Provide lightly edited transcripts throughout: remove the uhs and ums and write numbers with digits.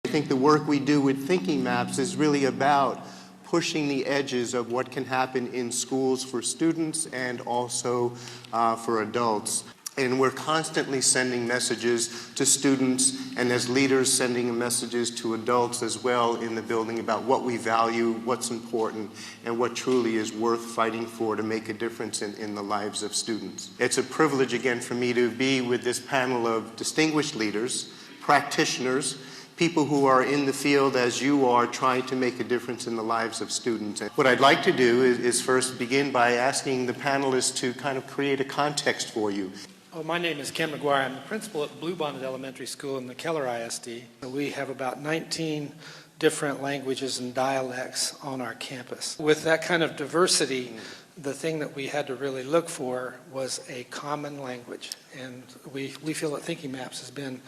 I think the work we do with thinking maps is really about pushing the edges of what can happen in schools for students and also for adults. And we're constantly sending messages to students, and as leaders sending messages to adults as well in the building about what we value, what's important, and what truly is worth fighting for to make a difference in the lives of students. It's a privilege again for me to be with this panel of distinguished leaders, practitioners, people who are in the field as you are trying to make a difference in the lives of students. And what I'd like to do is first begin by asking the panelists to kind of create a context for you. Oh, my name is Ken McGuire. I'm the principal at Bluebonnet Elementary School in the Keller ISD. We have about 19 different languages and dialects on our campus. With that kind of diversity, the thing that we had to really look for was a common language. And we feel that Thinking Maps has been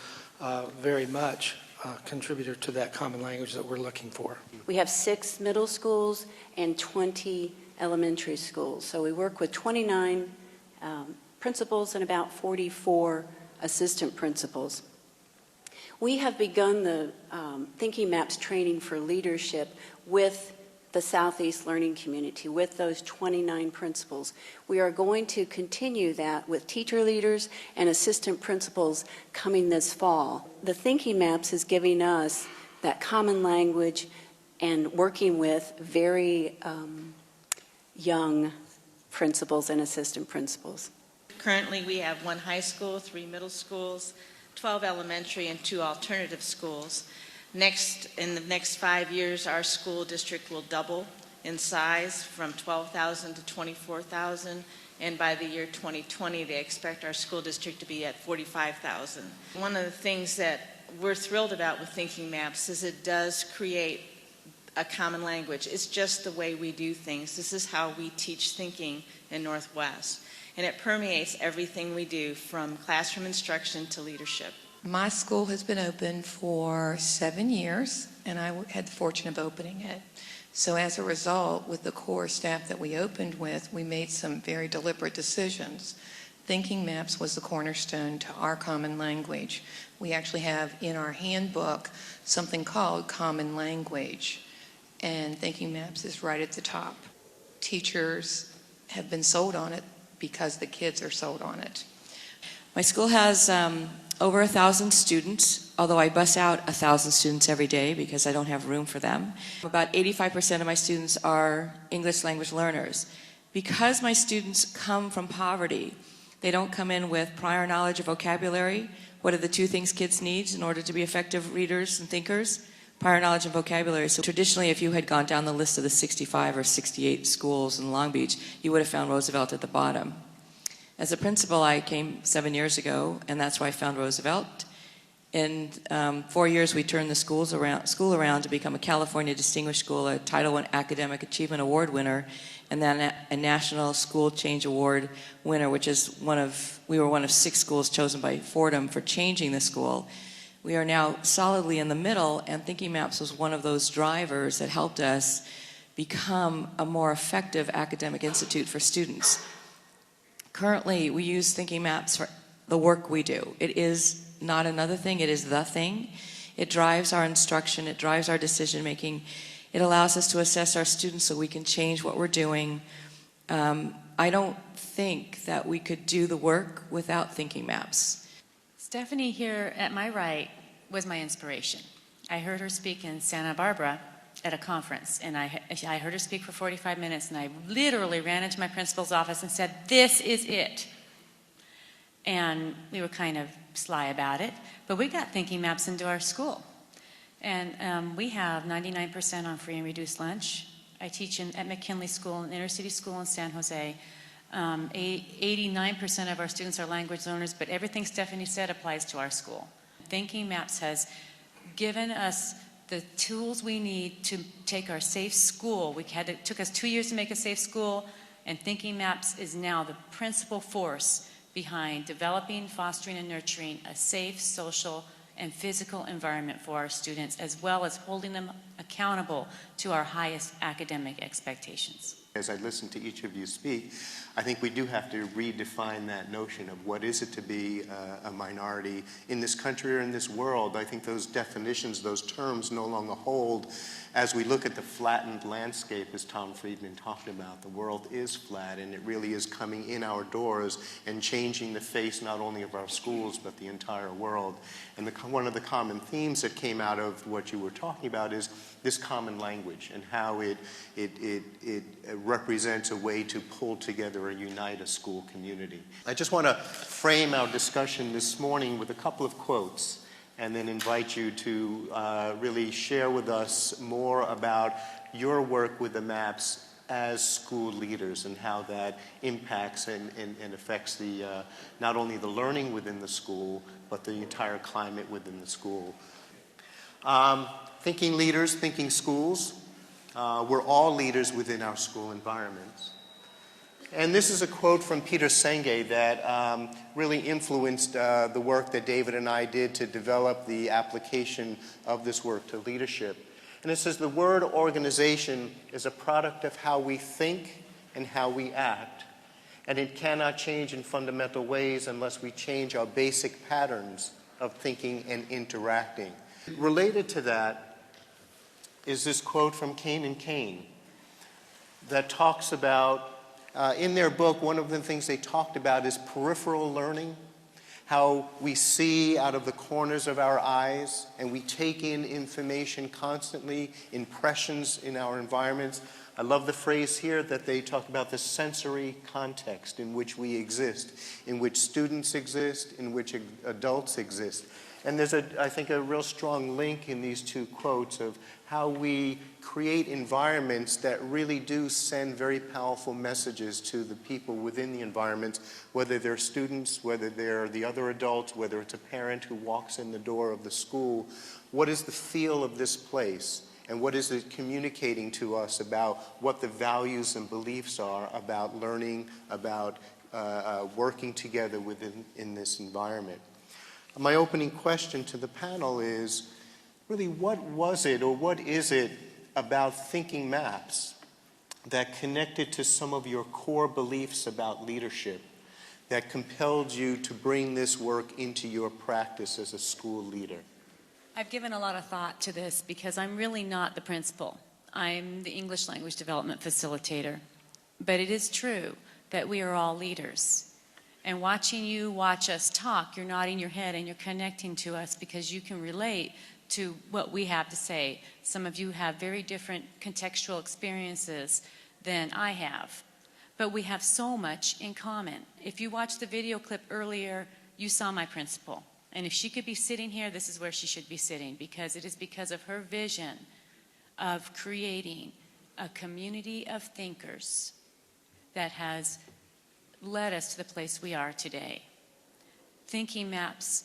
very much a contributor to that common language that we're looking for. We have 6 middle schools and 20 elementary schools. So we work with 29 principals and about 44 assistant principals. We have begun the Thinking Maps training for leadership with the Southeast Learning Community, with those 29 principals. We are going to continue that with teacher leaders and assistant principals coming this fall. The Thinking Maps is giving us that common language and working with very young principals and assistant principals. Currently, we have 1 high school, 3 middle schools, 12 elementary, and 2 alternative schools. In the next 5 years, our school district will double in size from 12,000 to 24,000, and by the year 2020, they expect our school district to be at 45,000. One of the things that we're thrilled about with Thinking Maps is it does create a common language. It's just the way we do things. This is how we teach thinking in Northwest. And it permeates everything we do, from classroom instruction to leadership. My school has been open for 7 years, and I had the fortune of opening it. So as a result, with the core staff that we opened with, we made some very deliberate decisions. Thinking Maps was the cornerstone to our common language. We actually have in our handbook something called Common Language, and Thinking Maps is right at the top. Teachers have been sold on it because the kids are sold on it. My school has over 1,000 students, although I bus out 1,000 students every day because I don't have room for them. About 85% of my students are English language learners. Because my students come from poverty, they don't come in with prior knowledge of vocabulary. What are the 2 things kids need in order to be effective readers and thinkers? Prior knowledge and vocabulary. So traditionally, if you had gone down the list of the 65 or 68 schools in Long Beach, you would have found Roosevelt at the bottom. As a principal, I came 7 years ago, and that's why I found Roosevelt. In 4 years, we turned the school around to become a California Distinguished School, a Title I Academic Achievement Award winner, and then a National School Change Award winner, which is we were one of 6 schools chosen by Fordham for changing the school. We are now solidly in the middle, and Thinking Maps was one of those drivers that helped us become a more effective academic institute for students. Currently, we use Thinking Maps for the work we do. It is not another thing, it is the thing. It drives our instruction, it drives our decision making. It allows us to assess our students so we can change what we're doing. I don't think that we could do the work without Thinking Maps. Stephanie here at my right was my inspiration. I heard her speak in Santa Barbara at a conference, and I heard her speak for 45 minutes, and I literally ran into my principal's office and said, "This is it." And we were kind of sly about it, but we got Thinking Maps into our school. And we have 99% on free and reduced lunch. I teach at McKinley School, an inner city school in San Jose. 89% of our students are language learners, but everything Stephanie said applies to our school. Thinking Maps has given us the tools we need to take our safe school. It took us 2 years to make a safe school, and Thinking Maps is now the principal force behind developing, fostering, and nurturing a safe social and physical environment for our students, as well as holding them accountable to our highest academic expectations. As I listen to each of you speak, I think we do have to redefine that notion of what is it to be a minority in this country or in this world. I think those definitions, those terms no longer hold as we look at the flattened landscape, as Tom Friedman talked about. The world is flat, and it really is coming in our doors and changing the face not only of our schools but the entire world. And one of the common themes that came out of what you were talking about is this common language and how it represents a way to pull together or unite a school community. I just want to frame our discussion this morning with a couple of quotes and then invite you to really share with us more about your work with the MAPS as school leaders and how that impacts and affects the, not only the learning within the school, but the entire climate within the school. Thinking leaders, thinking schools. We're all leaders within our school environments. And this is a quote from Peter Senge that really influenced the work that David and I did to develop the application of this work to leadership. And it says, the word organization is a product of how we think and how we act. And it cannot change in fundamental ways unless we change our basic patterns of thinking and interacting. Related to that is this quote from Cain and Cain that talks about, in their book, one of the things they talked about is peripheral learning, how we see out of the corners of our eyes and we take in information constantly, impressions in our environments. I love the phrase here that they talk about the sensory context in which we exist, in which students exist, in which adults exist. And there's, I think, a real strong link in these two quotes of how we create environments that really do send very powerful messages to the people within the environments, whether they're students, whether they're the other adults, whether it's a parent who walks in the door of the school. What is the feel of this place? And what is it communicating to us about what the values and beliefs are about learning, about working together in this environment? My opening question to the panel is, really, what was it or what is it about thinking MAPS that connected to some of your core beliefs about leadership that compelled you to bring this work into your practice as a school leader? I've given a lot of thought to this because I'm really not the principal. I'm the English language development facilitator. But it is true that we are all leaders. And watching you watch us talk, you're nodding your head and you're connecting to us because you can relate to what we have to say. Some of you have very different contextual experiences than I have. But we have so much in common. If you watched the video clip earlier, you saw my principal. And if she could be sitting here, this is where she should be sitting, because it is because of her vision of creating a community of thinkers that has led us to the place we are today. Thinking MAPS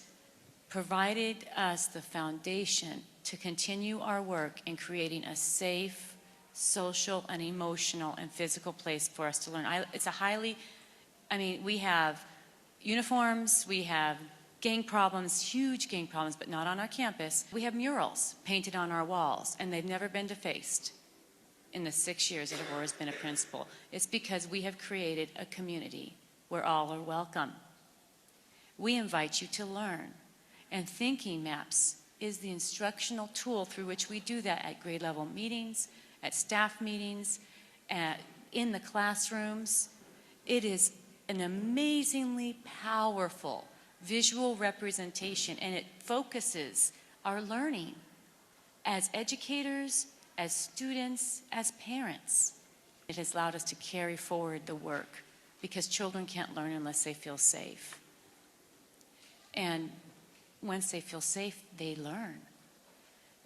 provided us the foundation to continue our work in creating a safe, social, and emotional and physical place for us to learn. It's a highly, we have uniforms, we have gang problems, huge gang problems, but not on our campus. We have murals painted on our walls, and they've never been defaced in the 6 years that Aurora's been a principal. It's because we have created a community where all are welcome. We invite you to learn, and Thinking MAPS is the instructional tool through which we do that at grade level meetings, at staff meetings, in the classrooms. It is an amazingly powerful visual representation, and it focuses our learning as educators, as students, as parents. It has allowed us to carry forward the work because children can't learn unless they feel safe. And once they feel safe, they learn.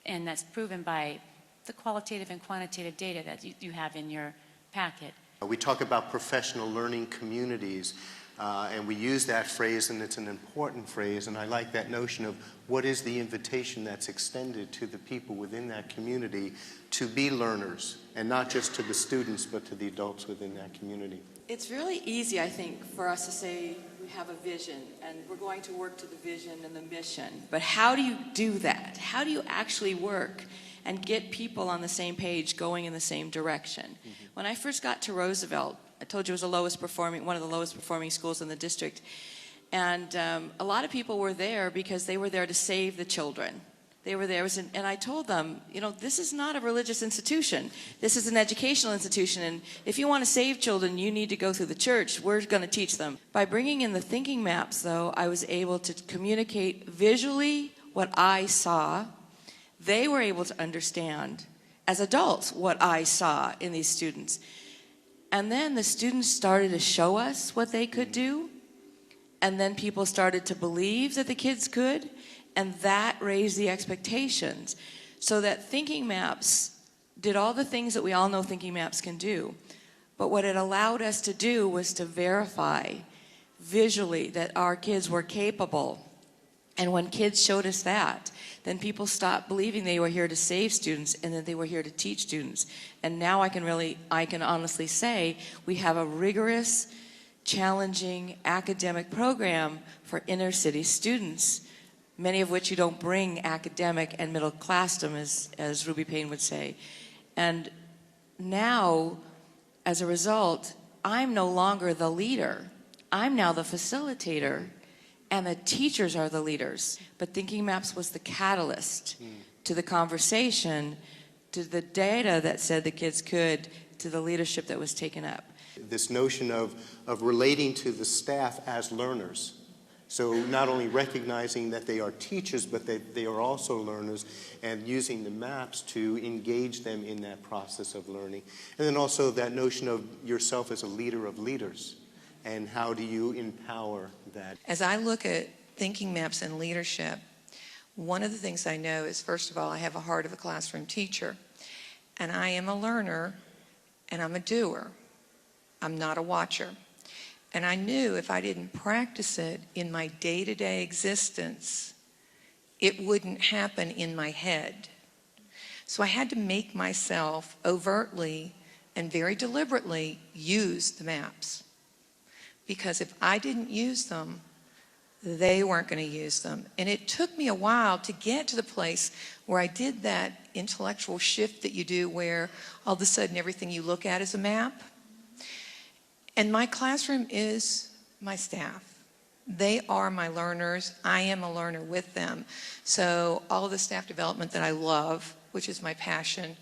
And that's proven by the qualitative and quantitative data that you have in your packet. We talk about professional learning communities, and we use that phrase, and it's an important phrase, and I like that notion of what is the invitation that's extended to the people within that community to be learners, and not just to the students, but to the adults within that community. It's really easy, I think, for us to say we have a vision and we're going to work to the vision and the mission. But how do you do that? How do you actually work? and get people on the same page going in the same direction. When I first got to Roosevelt, I told you it was one of the lowest performing schools in the district. And a lot of people were there because they were there to save the children. They were there, and I told them, you know, this is not a religious institution. This is an educational institution, and if you want to save children, you need to go through the church. We're going to teach them. By bringing in the thinking maps, though, I was able to communicate visually what I saw. They were able to understand, as adults, what I saw in these students. And then the students started to show us what they could do, and then people started to believe that the kids could. And that raised the expectations, so that thinking maps did all the things that we all know thinking maps can do. But what it allowed us to do was to verify visually that our kids were capable. And when kids showed us that, then people stopped believing they were here to save students and that they were here to teach students. And now I can honestly say we have a rigorous, challenging academic program for inner city students, many of which you don't bring academic and middle class them, as Ruby Payne would say. And now, as a result, I'm no longer the leader. I'm now the facilitator, and the teachers are the leaders. But Thinking Maps was the catalyst to the conversation, to the data that said the kids could, to the leadership that was taken up. This notion of relating to the staff as learners. So not only recognizing that they are teachers, but that they are also learners, and using the maps to engage them in that process of learning. And then also that notion of yourself as a leader of leaders, and how do you empower that? As I look at thinking maps and leadership, one of the things I know is, first of all, I have a heart of a classroom teacher, and I am a learner, and I'm a doer. I'm not a watcher. And I knew if I didn't practice it in my day-to-day existence, it wouldn't happen in my head. So I had to make myself overtly and very deliberately use the maps. Because if I didn't use them, they weren't going to use them. And it took me a while to get to the place where I did that intellectual shift that you do, where all of a sudden everything you look at is a map. And my classroom is my staff. They are my learners. I am a learner with them. So all of the staff development that I love, which is my passion,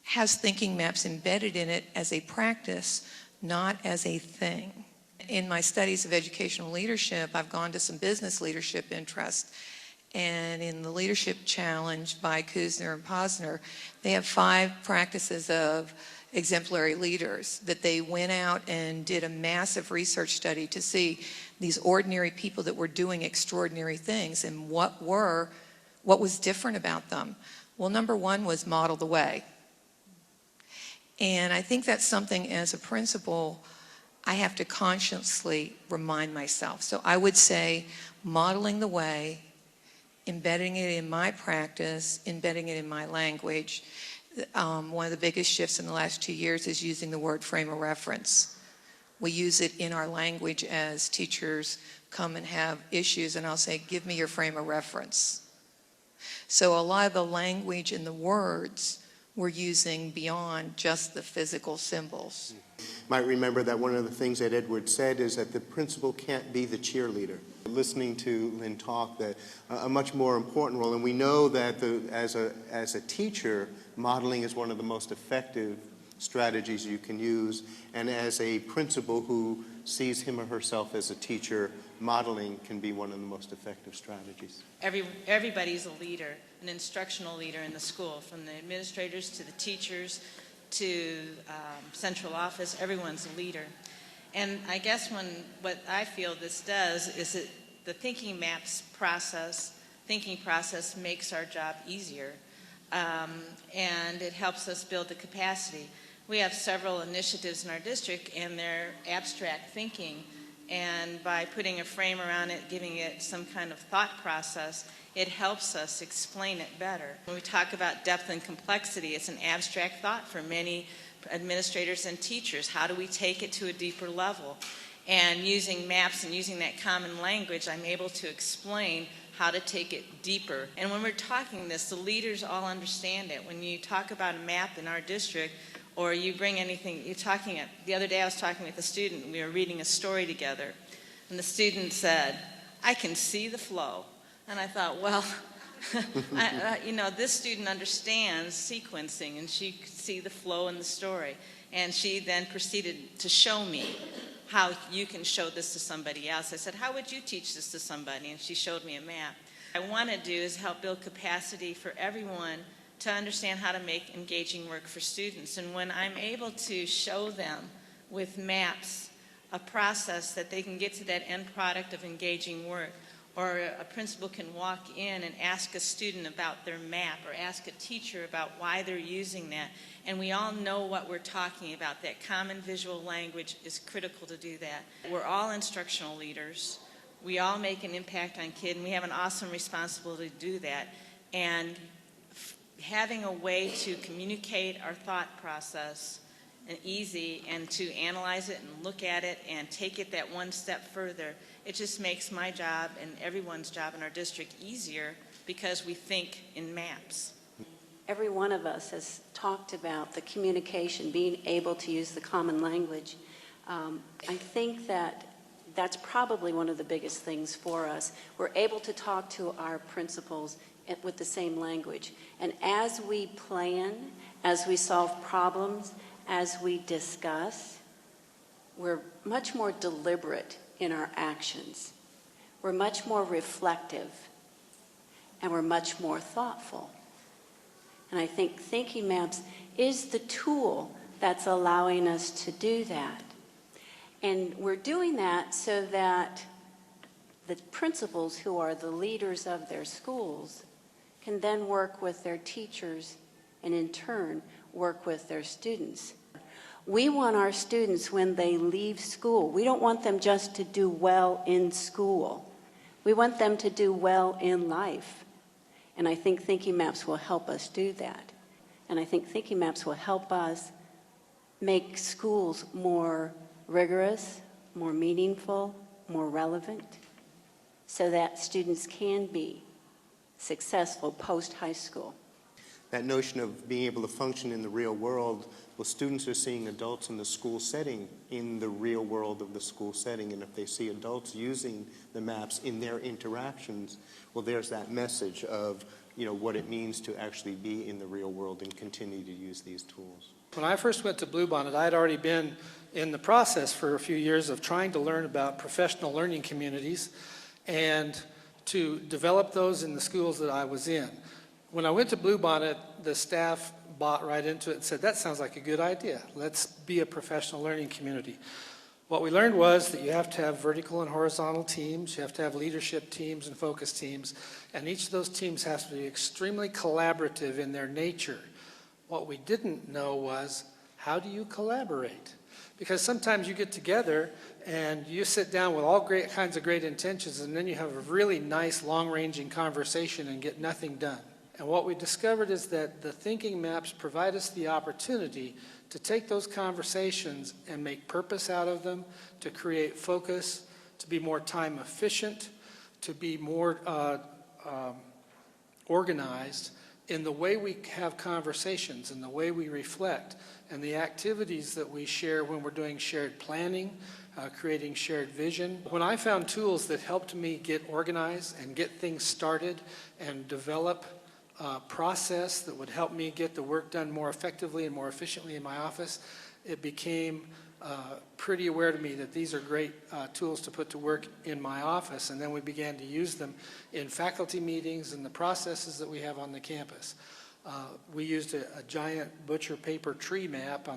has thinking maps embedded in it as a practice, not as a thing. In my studies of educational leadership, I've gone to some business leadership interests. And in the Leadership Challenge by Kuzner and Posner, they have 5 practices of exemplary leaders that they went out and did a massive research study to see these ordinary people that were doing extraordinary things and what was different about them. Well, number 1 was model the way. And I think that's something as a principal I have to consciously remind myself. So I would say modeling the way, embedding it in my practice, embedding it in my language. One of the biggest shifts in the last 2 years is using the word frame of reference. We use it in our language as teachers come and have issues, and I'll say, give me your frame of reference. So a lot of the language and the words we're using beyond just the physical symbols. Might remember that one of the things that Edward said is that the principal can't be the cheerleader. Listening to Lynn talk, that a much more important role, and we know that as a teacher, modeling is one of the most effective strategies you can use, and as a principal who sees him or herself as a teacher, modeling can be one of the most effective strategies. Everybody's a leader, an instructional leader in the school, from the administrators to the teachers to central office. Everyone's a leader. And I guess what I feel this does is that the thinking maps thinking process makes our job easier, and it helps us build the capacity. We have several initiatives in our district, and they're abstract thinking, and by putting a frame around it, giving it some kind of thought process, it helps us explain it better. When we talk about depth and complexity, it's an abstract thought for many administrators and teachers. How do we take it to a deeper level? And using maps and using that common language, I'm able to explain how to take it deeper. And when we're talking this, the leaders all understand it. When you talk about a map in our district, or you bring anything, the other day I was talking with a student, and we were reading a story together, and the student said, "I can see the flow." And I thought, well, this student understands sequencing, and she could see the flow in the story. And she then proceeded to show me how you can show this to somebody else. I said, "How would you teach this to somebody?" And she showed me a map. What I want to do is help build capacity for everyone to understand how to make engaging work for students. And when I'm able to show them with maps a process that they can get to that end product of engaging work, or a principal can walk in and ask a student about their map, or ask a teacher about why they're using that, and we all know what we're talking about. That common visual language is critical to do that. We're all instructional leaders. We all make an impact on kids, and we have an awesome responsibility to do that. And having a way to communicate our thought process and to analyze it and look at it and take it that one step further, it just makes my job and everyone's job in our district easier because we think in maps. Every one of us has talked about the communication, being able to use the common language. I think that's probably one of the biggest things for us. We're able to talk to our principals with the same language. And as we plan, as we solve problems, as we discuss, we're much more deliberate in our actions. We're much more reflective, and we're much more thoughtful. And I think Thinking Maps is the tool that's allowing us to do that. And we're doing that so that the principals, who are the leaders of their schools, can then work with their teachers and in turn work with their students. We want our students, when they leave school, we don't want them just to do well in school. We want them to do well in life. And I think Thinking Maps will help us do that. And I think Thinking Maps will help us make schools more rigorous, more meaningful, more relevant, so that students can be successful post-high school. That notion of being able to function in the real world, well, students are seeing adults in the school setting in the real world of the school setting, and if they see adults using the maps in their interactions, well, there's that message of, what it means to actually be in the real world and continue to use these tools. When I first went to Bluebonnet, I had already been in the process for a few years of trying to learn about professional learning communities and to develop those in the schools that I was in. When I went to Bluebonnet, the staff bought right into it and said, "That sounds like a good idea. Let's be a professional learning community." What we learned was that you have to have vertical and horizontal teams, you have to have leadership teams and focus teams, and each of those teams has to be extremely collaborative in their nature. What we didn't know was, how do you collaborate? Because sometimes you get together and you sit down with all kinds of great intentions, and then you have a really nice long-ranging conversation and get nothing done. And what we discovered is that the Thinking Maps provide us the opportunity to take those conversations and make purpose out of them, to create focus, to be more time efficient, to be more organized in the way we have conversations and the way we reflect and the activities that we share when we're doing shared planning, creating shared vision. When I found tools that helped me get organized and get things started and develop process that would help me get the work done more effectively and more efficiently in my office, it became pretty aware to me that these are great tools to put to work in my office. And then we began to use them in faculty meetings and the processes that we have on the campus. We used a giant butcher paper tree map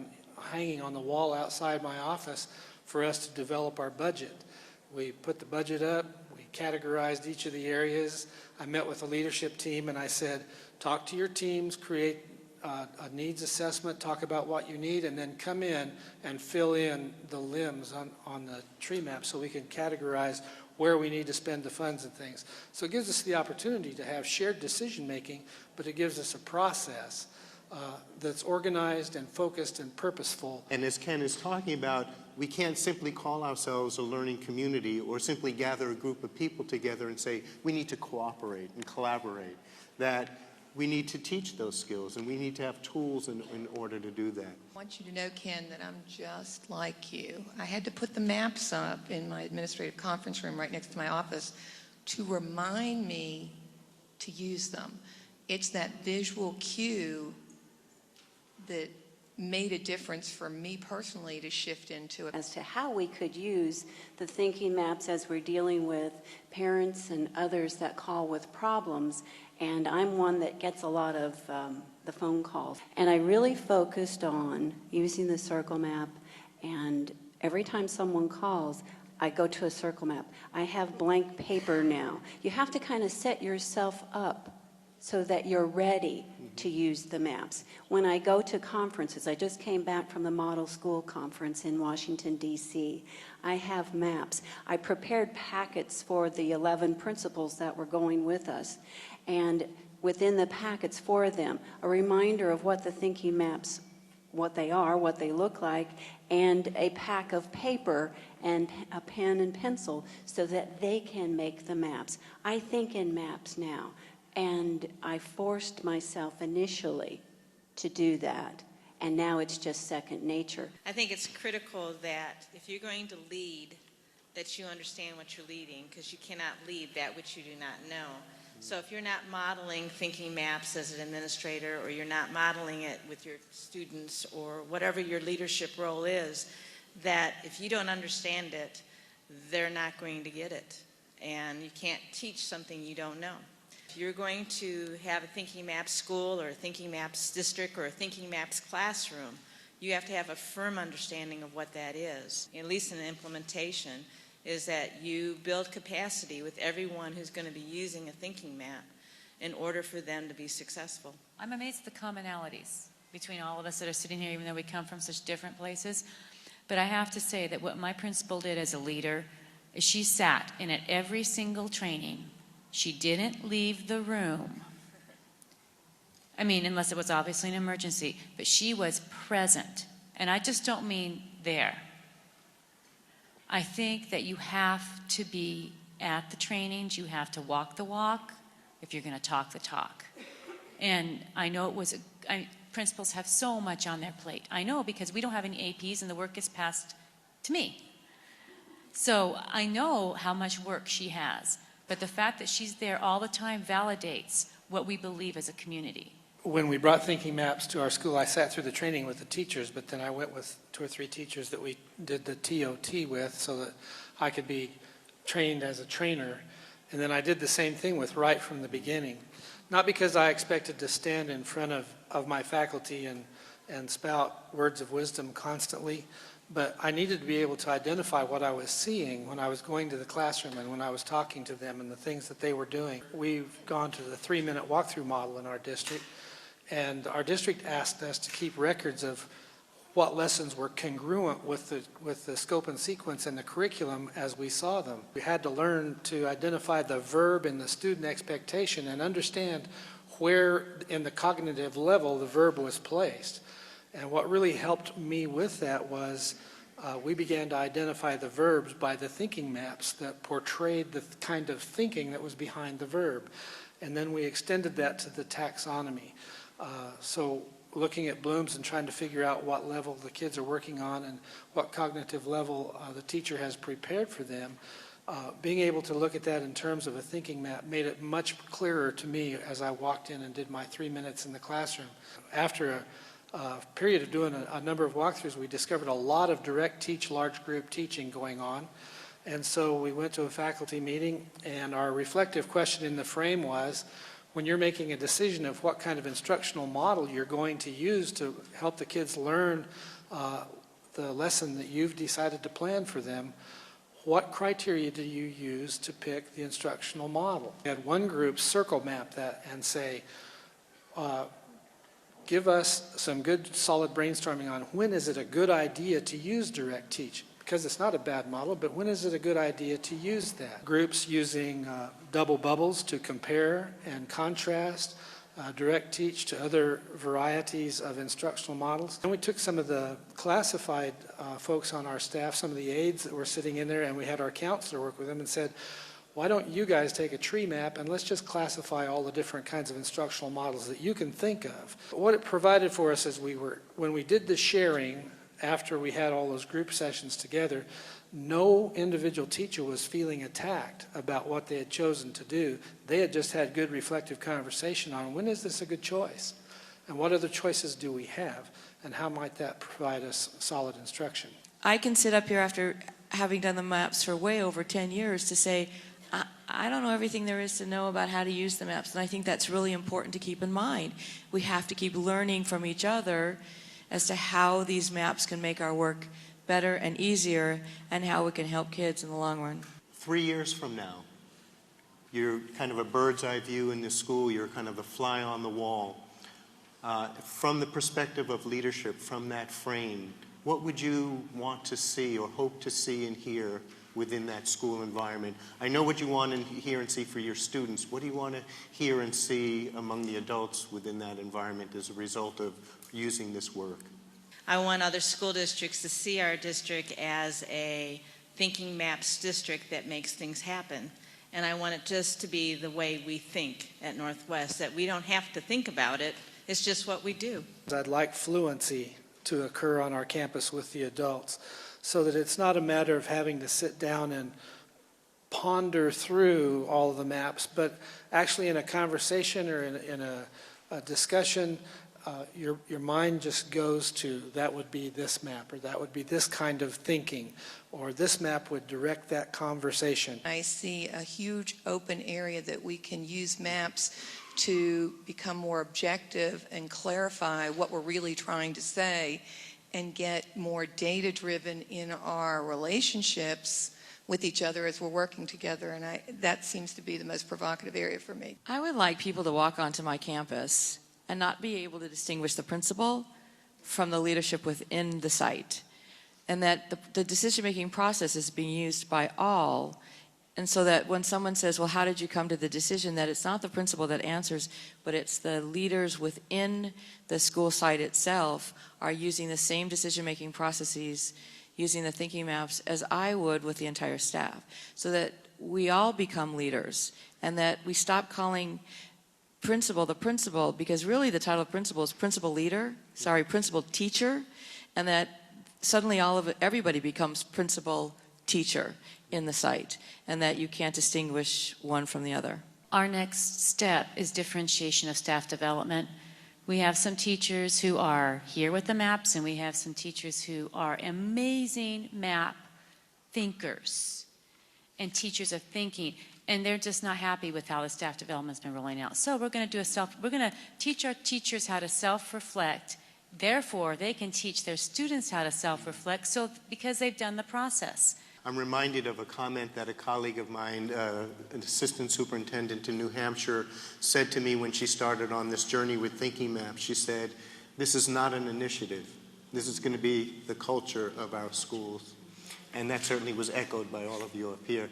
hanging on the wall outside my office for us to develop our budget. We put the budget up, we categorized each of the areas. I met with the leadership team and I said, talk to your teams, create a needs assessment, talk about what you need, and then come in and fill in the limbs on the tree map so we can categorize where we need to spend the funds and things. So it gives us the opportunity to have shared decision making, but it gives us a process that's organized and focused and purposeful. And as Ken is talking about, we can't simply call ourselves a learning community or simply gather a group of people together and say we need to cooperate and collaborate, that we need to teach those skills and we need to have tools in order to do that. I want you to know, Ken, that I'm just like you. I had to put the maps up in my administrative conference room right next to my office to remind me to use them. It's that visual cue that made a difference for me personally to shift into it. As to how we could use the thinking maps as we're dealing with parents and others that call with problems. And I'm one that gets a lot of the phone calls. And I really focused on using the circle map, and every time someone calls, I go to a circle map. I have blank paper now. You have to kind of set yourself up so that you're ready to use the maps. When I go to conferences, I just came back from the Model School Conference in Washington, D.C. I have maps. I prepared packets for the 11 principals that were going with us. And within the packets for them, a reminder of what the thinking maps, what they are, what they look like, and a pack of paper and a pen and pencil so that they can make the maps. I think in maps now. And I forced myself initially to do that, and now it's just second nature. I think it's critical that if you're going to lead, that you understand what you're leading, because you cannot lead that which you do not know. So if you're not modeling thinking maps as an administrator, or you're not modeling it with your students, or whatever your leadership role is, that if you don't understand it, they're not going to get it. And you can't teach something you don't know. If you're going to have a Thinking Maps school or a Thinking Maps district or a Thinking Maps classroom, you have to have a firm understanding of what that is, at least in the implementation, is that you build capacity with everyone who's going to be using a thinking map in order for them to be successful. I'm amazed at the commonalities between all of us that are sitting here, even though we come from such different places. But I have to say that what my principal did as a leader is she sat in at every single training. She didn't leave the room. I mean, unless it was obviously an emergency, but she was present. And I just don't mean there. I think that you have to be at the trainings, you have to walk the walk if you're going to talk the talk. And I know principals have so much on their plate. I know, because we don't have any APs and the work gets passed to me. So I know how much work she has. But the fact that she's there all the time validates what we believe as a community. When we brought thinking maps to our school, I sat through the training with the teachers, but then I went with 2 or 3 teachers that we did the TOT with so that I could be trained as a trainer. And then I did the same thing with right from the beginning. Not because I expected to stand in front of my faculty and spout words of wisdom constantly, but I needed to be able to identify what I was seeing when I was going to the classroom and when I was talking to them and the things that they were doing. We've gone to the 3-minute walkthrough model in our district, and our district asked us to keep records of what lessons were congruent with the scope and sequence and the curriculum as we saw them. We had to learn to identify the verb in the student expectation and understand where in the cognitive level the verb was placed. And what really helped me with that was we began to identify the verbs by the thinking maps that portrayed the kind of thinking that was behind the verb. And then we extended that to the taxonomy. So looking at Bloom's and trying to figure out what level the kids are working on and what cognitive level the teacher has prepared for them, being able to look at that in terms of a thinking map made it much clearer to me as I walked in and did my 3 minutes in the classroom. After a period of doing a number of walkthroughs, we discovered a lot of direct teach, large group teaching going on. And so we went to a faculty meeting, and our reflective question in the frame was, when you're making a decision of what kind of instructional model you're going to use to help the kids learn the lesson that you've decided to plan for them, what criteria do you use to pick the instructional model? We had one group circle map that and say, give us some good solid brainstorming on when is it a good idea to use direct teach, because it's not a bad model, but when is it a good idea to use that? Groups using double bubbles to compare and contrast, direct teach to other varieties of instructional models. And we took some of the classified folks on our staff, some of the aides that were sitting in there, and we had our counselor work with them and said, why don't you guys take a tree map and let's just classify all the different kinds of instructional models that you can think of. What it provided for us is when we did the sharing, after we had all those group sessions together, no individual teacher was feeling attacked about what they had chosen to do. They had just had good reflective conversation on when is this a good choice? And what other choices do we have? And how might that provide us solid instruction? I can sit up here after having done the maps for way over 10 years to say, I don't know everything there is to know about how to use the maps, and I think that's really important to keep in mind. We have to keep learning from each other as to how these maps can make our work better and easier and how it can help kids in the long run. 3 years from now, you're kind of a bird's eye view in the school, you're kind of a fly on the wall. From the perspective of leadership, from that frame, what would you want to see or hope to see and hear within that school environment? I know what you want to hear and see for your students. What do you want to hear and see among the adults within that environment as a result of using this work? I want other school districts to see our district as a thinking maps district that makes things happen. And I want it just to be the way we think at Northwest, that we don't have to think about it, it's just what we do. I'd like fluency to occur on our campus with the adults, so that it's not a matter of having to sit down and ponder through all of the maps, but actually in a conversation or in a discussion, your mind just goes to, that would be this map, or that would be this kind of thinking, or this map would direct that conversation. I see a huge open area that we can use maps to become more objective and clarify what we're really trying to say, and get more data-driven in our relationships with each other as we're working together. And that seems to be the most provocative area for me. I would like people to walk onto my campus and not be able to distinguish the principal from the leadership within the site, and that the decision-making process is being used by all. And so that when someone says, well, how did you come to the decision, that it's not the principal that answers, but it's the leaders within the school site itself are using the same decision-making processes, using the thinking maps as I would with the entire staff, so that we all become leaders and that we stop calling principal the principal, because really the title of principal is principal teacher, and that suddenly everybody becomes principal teacher in the site, and that you can't distinguish one from the other. Our next step is differentiation of staff development. We have some teachers who are here with the maps, and we have some teachers who are amazing map thinkers and teachers of thinking, and they're just not happy with how the staff development's been rolling out. So we're going to teach our teachers how to self-reflect. Therefore, they can teach their students how to self-reflect, because they've done the process. I'm reminded of a comment that a colleague of mine, an assistant superintendent in New Hampshire, said to me when she started on this journey with thinking maps. She said, this is not an initiative. This is going to be the culture of our schools. And that certainly was echoed by all of you up here.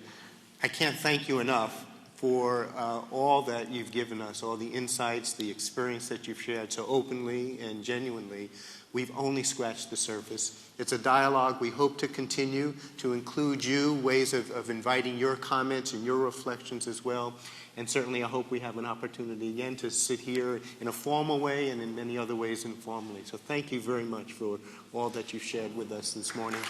I can't thank you enough for all that you've given us, all the insights, the experience that you've shared so openly and genuinely. We've only scratched the surface. It's a dialogue we hope to continue, to include you, ways of inviting your comments and your reflections as well. And certainly I hope we have an opportunity again to sit here in a formal way and in many other ways informally. So thank you very much for all that you've shared with us this morning.